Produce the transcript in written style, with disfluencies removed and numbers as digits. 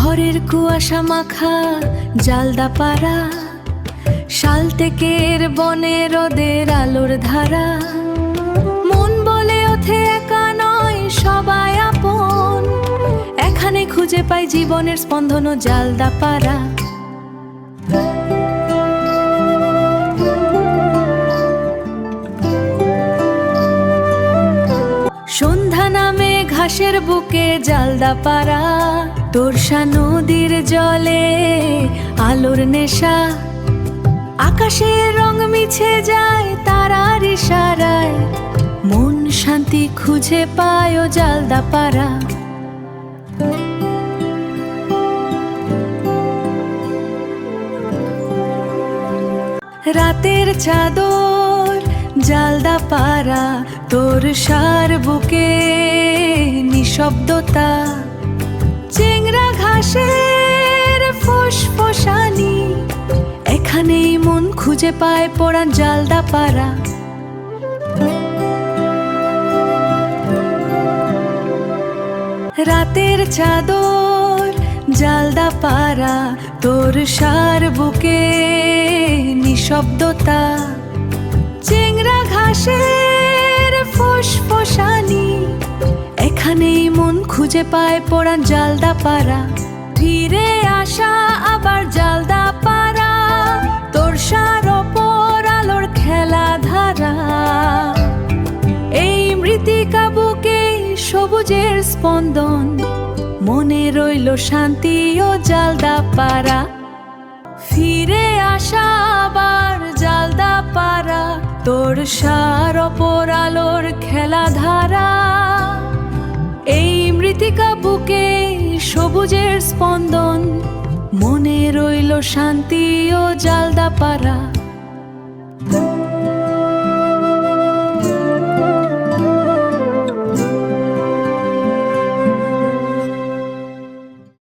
ঘরের কুয়াশা মাখা জালদাপাড়া, শালটেকের বনে রোদের আলোর ধারা। মন বলে ওঠে একা নয় সবাই আপন, এখানে খুঁজে পাই জীবনের স্পন্দন ও জালদাপাড়া। সন্ধ্যা নামে ঘাসের বুকে জালদাপাড়া, তোরসা নদীর জলে আলোর নেশা। আকাশের রং মিছে যায় তারার ইশারায়, মন শান্তি খুঁজে পায় ও জালদাপাড়া। রাতের চাদর জালদাপাড়া, তোরসার বুকে নিঃশব্দতা। চেংরা ঘাসের ফোসফোসানি, এখানেই মন খুঁজে পায় পরাণ জালদাপাড়া। রাতের চাদর জালদাপাড়া, তোরসার বুকে নিঃশব্দতা। চেংরা ঘাসের ফোসফোসানি, এখানেই মন খুঁজে পায় পরাণ জালদাপাড়া। ফিরে আসা আবার জালদাপাড়া, তোরসার ওপর আলোর খেলা ধারা। এই মৃত্তিকা বুকে সবুজের স্পন্দন, মনে রইল শান্তি ও জালদাপাড়া। ফিরে আসা আবার জালদাপাড়া, তোরসার ওপর আলোর খেলা ধারা। এই মৃত্তিকা বুকে সবুজের স্পন্দন, মনে রইল শান্তি ও জালদাপাড়া।